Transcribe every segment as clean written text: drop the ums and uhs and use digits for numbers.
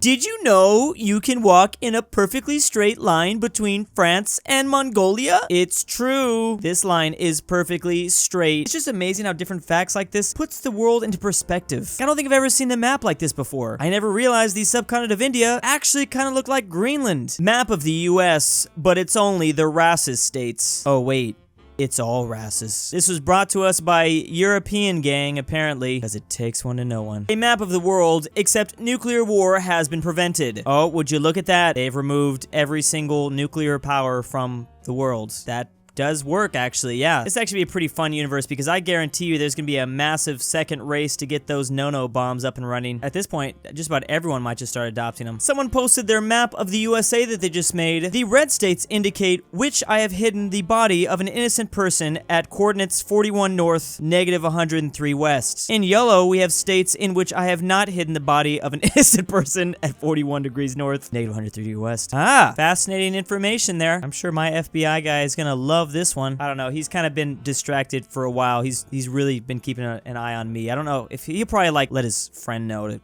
Did you know you can walk in a perfectly straight line between France and Mongolia? It's true. This line is perfectly straight. It's just amazing how different facts like this puts the world into perspective. I don't think I've ever seen a map like this before. I never realized the subcontinent of India actually kind of looked like Greenland. Map of the US, but it's only the Rassus states. Oh wait. It's all Rassus. This was brought to us by European gang, apparently, because it takes one to know one. A map of the world, except nuclear war has been prevented. Oh, would you look at that? They've removed every single nuclear power from the world. That does work, actually, yeah. This actually be a pretty fun universe because I guarantee you there's gonna be a massive second race to get those no-no bombs up and running. At this point, just about everyone might just start adopting them. Someone posted their map of the USA that they just made. The red states indicate which I have hidden the body of an innocent person at coordinates 41 north, negative 103 west. In yellow, we have states in which I have not hidden the body of an innocent person at 41 degrees north, negative 103 west. Ah, fascinating information there. I'm sure my FBI guy is gonna love this one. I don't know. He's kind of been distracted for a while. He's really been keeping an eye on me. I don't know if he'll probably like let his friend know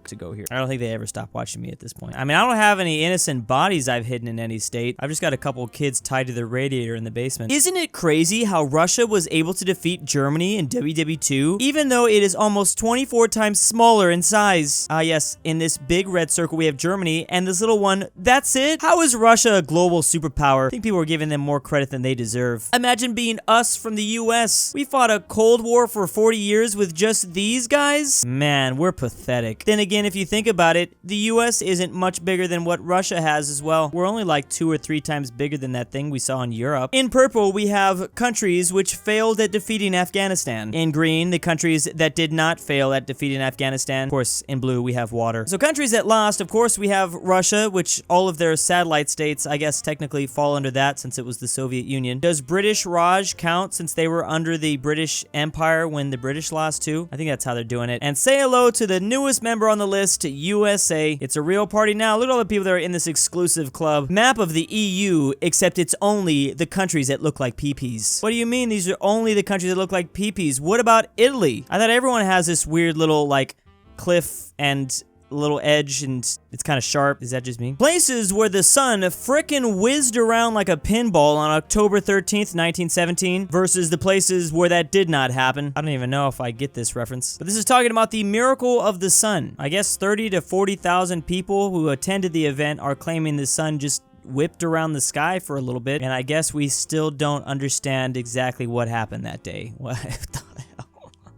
to go here. I don't think they ever stop watching me at this point. I mean, I don't have any innocent bodies I've hidden in any state. I've just got a couple kids tied to the radiator in the basement. Isn't it crazy how Russia was able to defeat Germany in WW2, even though it is almost 24 times smaller in size? Ah, yes, in this big red circle we have Germany, and this little one, that's it? How is Russia a global superpower? I think people are giving them more credit than they deserve. Imagine being us from the US. We fought a Cold War for 40 years with just these guys? Man, we're pathetic. Then again, if you think about it, the US isn't much bigger than what Russia has as well. We're only like 2 or 3 times bigger than that thing we saw in Europe. In purple, we have countries which failed at defeating Afghanistan. In green, the countries that did not fail at defeating Afghanistan. Of course, in blue, we have water. So countries that lost, of course, we have Russia, which all of their satellite states, I guess, technically fall under that since it was the Soviet Union. Does British Raj count since they were under the British Empire when the British lost too? I think that's how they're doing it. And say hello to the newest member on the list, USA. It's a real party now. Look at all the people that are in this exclusive club. Map of the EU, except it's only the countries that look like peepees. What do you mean these are only the countries that look like peepees? What about Italy? I thought everyone has this weird little, like, cliff and little edge and it's kind of sharp. Is that just me? Places where the sun frickin' whizzed around like a pinball on October 13th, 1917 versus the places where that did not happen. I don't even know if I get this reference. But this is talking about the miracle of the sun. I guess 30 to 40,000 people who attended the event are claiming the sun just whipped around the sky for a little bit, and I guess we still don't understand exactly what happened that day. What the hell?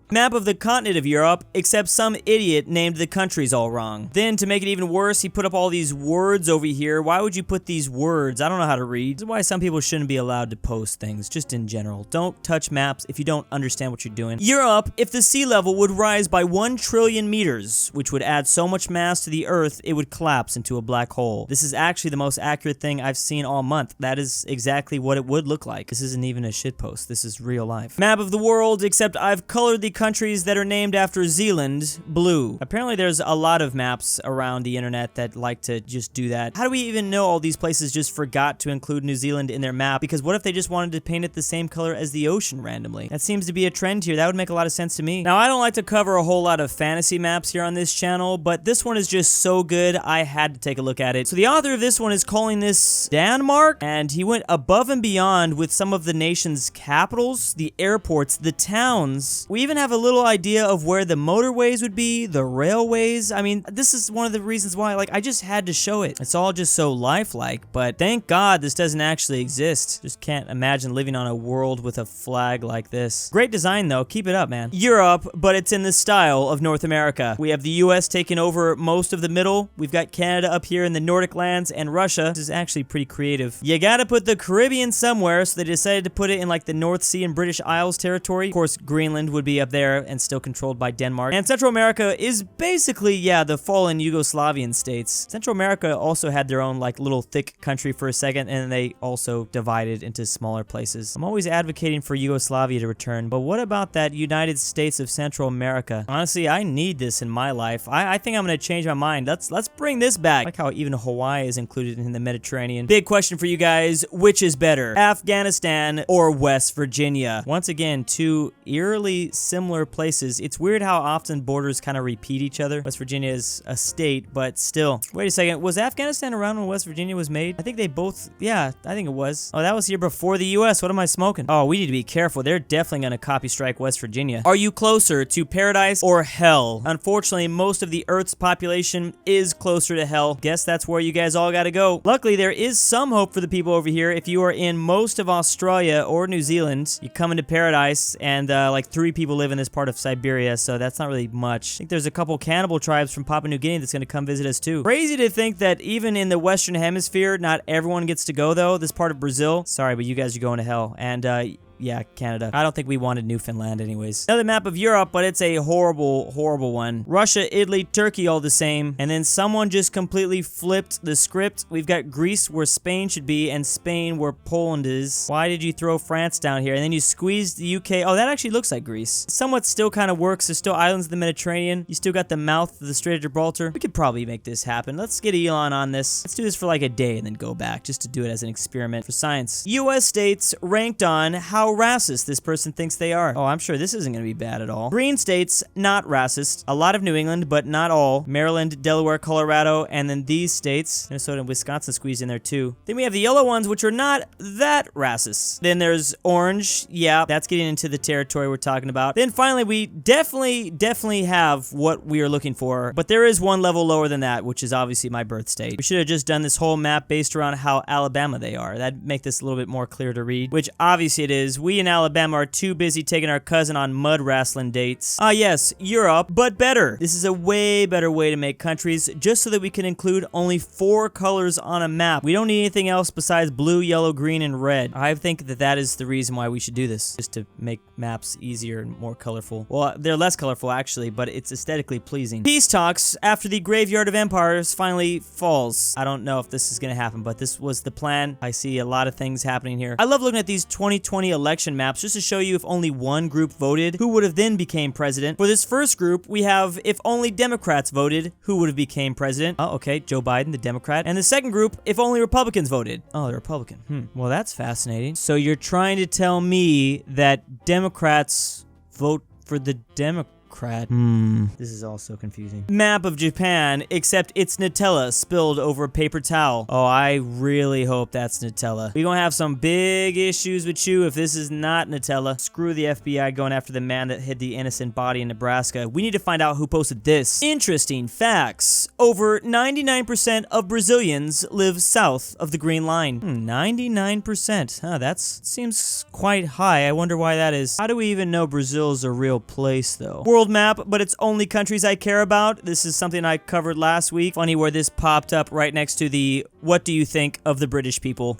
Map of the continent of Europe, except some idiot named the countries all wrong. Then, to make it even worse, he put up all these words over here. Why would you put these words? I don't know how to read. This is why some people shouldn't be allowed to post things, just in general. Don't touch maps if you don't understand what you're doing. Europe, if the sea level would rise by 1 trillion meters, which would add so much mass to the Earth, it would collapse into a black hole. This is actually the most accurate thing I've seen all month. That is exactly what it would look like. This isn't even a shitpost. This is real life. Map of the world, except I've colored the countries that are named after Zealand blue. Apparently there's a lot of maps around the internet that like to just do that. How do we even know all these places just forgot to include New Zealand in their map? Because what if they just wanted to paint it the same color as the ocean randomly? That seems to be a trend here. That would make a lot of sense to me. Now, I don't like to cover a whole lot of fantasy maps here on this channel, but this one is just so good, I had to take a look at it. So the author of this one is calling this Denmark, and he went above and beyond with some of the nation's capitals, the airports, the towns. We even have a little idea of where the motorways would be, the railways. I mean, this is one of the reasons why, like, I just had to show it. It's all just so lifelike, but thank God this doesn't actually exist. Just can't imagine living on a world with a flag like this. Great design, though. Keep it up, man. Europe, but it's in the style of North America. We have the US taking over most of the middle. We've got Canada up here in the Nordic lands, and Russia. This is actually pretty creative. You gotta put the Caribbean somewhere, so they decided to put it in, like, the North Sea and British Isles territory. Of course, Greenland would be up there, and still controlled by Denmark. And Central America is basically, yeah, the fallen Yugoslavian states. Central America also had their own, like, little thick country for a second, and they also divided into smaller places. I'm always advocating for Yugoslavia to return, but what about that United States of Central America? Honestly, I need this in my life. I think I'm gonna change my mind. Let's bring this back. I like how even Hawaii is included in the Mediterranean. Big question for you guys, which is better, Afghanistan or West Virginia? Once again, two eerily similar similar places. It's weird how often borders kind of repeat each other. West Virginia is a state, but still. Wait a second. Was Afghanistan around when West Virginia was made? I think they both... Yeah, I think it was. Oh, that was here before the U.S. What am I smoking? Oh, we need to be careful. They're definitely going to copy strike West Virginia. Are you closer to paradise or hell? Unfortunately, most of the Earth's population is closer to hell. Guess that's where you guys all got to go. Luckily, there is some hope for the people over here. If you are in most of Australia or New Zealand, you come into paradise, and like 3 people live in this part of Siberia, so that's not really much. I think there's a couple cannibal tribes from Papua New Guinea that's going to come visit us too. Crazy to think that even in the Western Hemisphere, not everyone gets to go though. This part of Brazil, sorry, but you guys are going to hell. And yeah, Canada. I don't think we wanted Newfoundland anyways. Another map of Europe, but it's a horrible, horrible one. Russia, Italy, Turkey all the same. And then someone just completely flipped the script. We've got Greece where Spain should be and Spain where Poland is. Why did you throw France down here? And then you squeezed the UK. Oh, that actually looks like Greece. Somewhat still kind of works. There's still islands in the Mediterranean. You still got the mouth of the Strait of Gibraltar. We could probably make this happen. Let's get Elon on this. Let's do this for like a day and then go back just to do it as an experiment for science. US states ranked on how racist this person thinks they are. Oh, I'm sure this isn't going to be bad at all. Green states, not racist. A lot of New England, but not all. Maryland, Delaware, Colorado, and then these states, Minnesota and Wisconsin squeezed in there too. Then we have the yellow ones, which are not that racist. Then there's orange. Yeah, that's getting into the territory we're talking about. Then finally, we definitely have what we are looking for, but there is one level lower than that, which is obviously my birth state. We should have just done this whole map based around how Alabama they are. That'd make this a little bit more clear to read, which obviously it is. We in Alabama are too busy taking our cousin on mud wrestling dates. Ah yes, Europe, but better. This is a way better way to make countries, just so that we can include only 4 colors on a map. We don't need anything else besides blue, yellow, green, and red. I think that that is the reason why we should do this, just to make maps easier and more colorful. Well, they're less colorful actually, but it's aesthetically pleasing. Peace talks after the graveyard of empires finally falls. I don't know if this is gonna happen, but this was the plan. I see a lot of things happening here. I love looking at these 2020 election maps just to show you if only one group voted, who would have then became president. For this first group, we have if only Democrats voted, who would have became president. Oh, okay, Joe Biden, the Democrat. And the second group, if only Republicans voted. Oh, the Republican. Well, that's fascinating. So you're trying to tell me that Democrats vote for the Democrat? This is all so confusing. Map of Japan, except it's Nutella spilled over a paper towel. Oh, I really hope that's Nutella. We're gonna have some big issues with you if this is not Nutella. Screw the FBI going after the man that hid the innocent body in Nebraska. We need to find out who posted this. Interesting facts. Over 99% of Brazilians live south of the Green Line. 99%. Huh, that seems quite high. I wonder why that is. How do we even know Brazil's a real place, though? World map, but it's only countries I care about. This is something I covered last week. Funny where this popped up right next to the what do you think of the British people?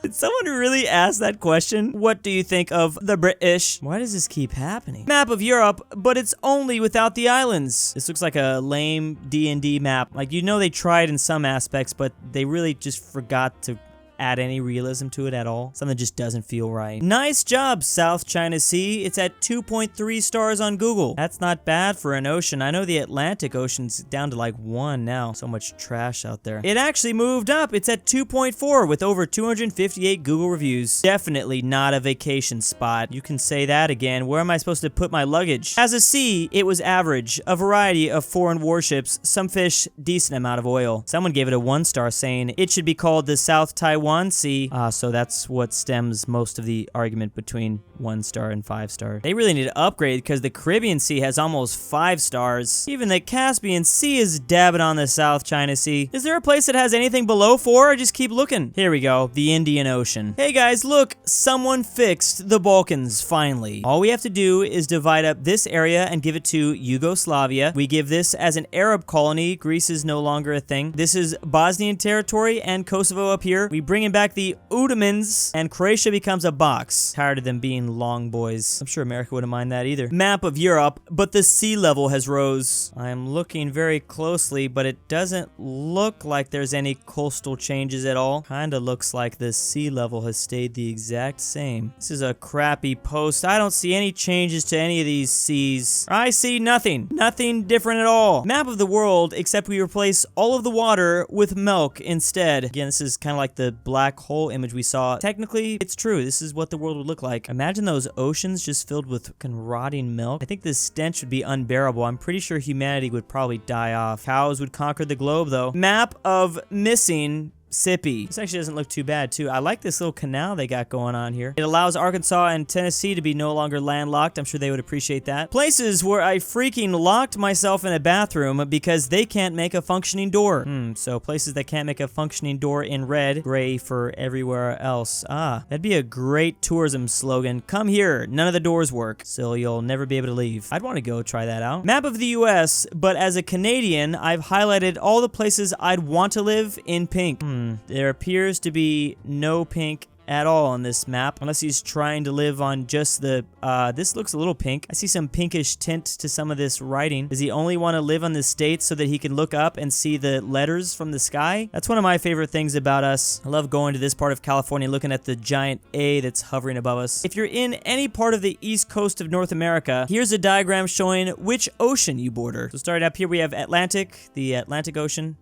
Did someone really ask that question? What do you think of the British? Why does this keep happening? Map of Europe, but it's only without the islands. This looks like a lame D&D map. Like, you know they tried in some aspects, but they really just forgot to add any realism to it at all. Something just doesn't feel right. Nice job, South China Sea. It's at 2.3 stars on Google. That's not bad for an ocean. I know the Atlantic Ocean's down to like 1 now. So much trash out there. It actually moved up. It's at 2.4 with over 258 Google reviews. Definitely not a vacation spot. You can say that again. Where am I supposed to put my luggage? As a sea, it was average. A variety of foreign warships, some fish, decent amount of oil. Someone gave it a 1 star saying it should be called the South Taiwan Sea. So that's what stems most of the argument between 1 star and 5 star. They really need to upgrade because the Caribbean Sea has almost 5 stars. Even the Caspian Sea is dabbing on the South China Sea. Is there a place that has anything below 4? I just keep looking. Here we go. The Indian Ocean. Hey guys, look. Someone fixed the Balkans, finally. All we have to do is divide up this area and give it to Yugoslavia. We give this as an Arab colony. Greece is no longer a thing. This is Bosnian territory and Kosovo up here. We bring in back the Ottomans, and Croatia becomes a box. Tired of them being long boys. I'm sure America wouldn't mind that either. Map of Europe, but the sea level has rose. I'm looking very closely, but it doesn't look like there's any coastal changes at all. Kinda looks like the sea level has stayed the exact same. This is a crappy post. I don't see any changes to any of these seas. I see nothing. Nothing different at all. Map of the world, except we replace all of the water with milk instead. Again, this is kind of like the black hole image we saw. Technically, it's true. This is what the world would look like. Imagine those oceans just filled with fucking rotting milk. I think this stench would be unbearable. I'm pretty sure humanity would probably die off. Cows would conquer the globe, though. Map of missing Sippy. This actually doesn't look too bad, too. I like this little canal they got going on here. It allows Arkansas and Tennessee to be no longer landlocked. I'm sure they would appreciate that. Places where I freaking locked myself in a bathroom because they can't make a functioning door. So places that can't make a functioning door in red, gray for everywhere else. Ah, that'd be a great tourism slogan. Come here, none of the doors work, so you'll never be able to leave. I'd want to go try that out. Map of the US, but as a Canadian, I've highlighted all the places I'd want to live in pink. There appears to be no pink at all on this map, unless he's trying to live on just the, this looks a little pink. I see some pinkish tint to some of this writing. Does he only want to live on the states so that he can look up and see the letters from the sky? That's one of my favorite things about us. I love going to this part of California, looking at the giant A that's hovering above us. If you're in any part of the east coast of North America, here's a diagram showing which ocean you border. So starting up here, we have Atlantic, the Atlantic Ocean,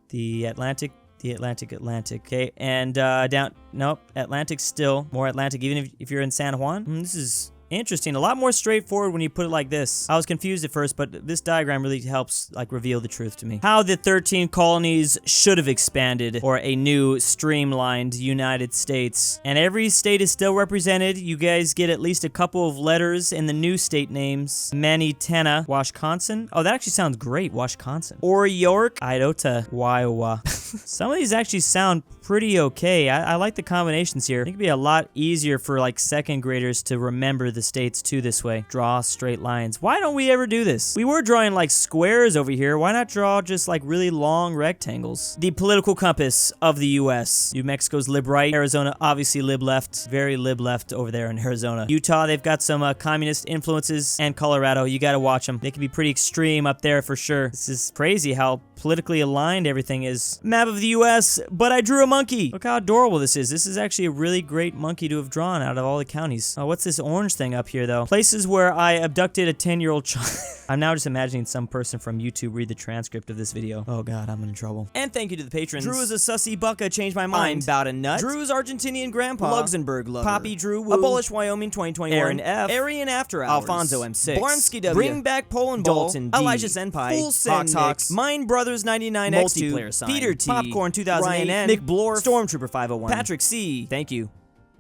the Atlantic, okay, and down, nope, Atlantic still, more Atlantic, even if you're in San Juan. This is interesting, a lot more straightforward when you put it like this. I was confused at first, but this diagram really helps, like, reveal the truth to me. How the 13 colonies should have expanded, or a new, streamlined United States. And every state is still represented. You guys get at least a couple of letters in the new state names. Manitana, Washconsin. Oh, that actually sounds great, Washconsin. Or York, Idaho, Iowa. Some of these actually sound pretty okay. I like the combinations here. I think it'd be a lot easier for, like, second graders to remember the states too this way. Draw straight lines. Why don't we ever do this? We were drawing like squares over here. Why not draw just like really long rectangles? The political compass of the US. New Mexico's lib right. Arizona, obviously lib left. Very lib left over there in Arizona. Utah, they've got some communist influences. And Colorado, you gotta watch them. They can be pretty extreme up there for sure. This is crazy how politically aligned everything is. Map of the US, but I drew a monkey. Look how adorable this is. This is actually a really great monkey to have drawn out of all the counties. Oh, what's this orange thing up here, though? Places where I abducted a 10-year-old child. I'm now just imagining some person from YouTube read the transcript of this video. Oh god, I'm in trouble. And thank you to the patrons. Drewsasussybakachangemymind. I'm Bout a Nut. Drew's Argentinian Grandpa. LuxembourgLover. Papi Druwu. Abolish Wyoming 2021. Aaron F. AryanAfterHours. Alfonso M6. Barnsky W. BringBackPolandball. Dalton D. Elijah Senpai. Hawkz Hawkz. Mind Brothers 99X2. Multiplayer sign. Peter T. Popcorn 2008. Ryan N. McBlorf. Stormtrooper 501. Patrick C. Thank you.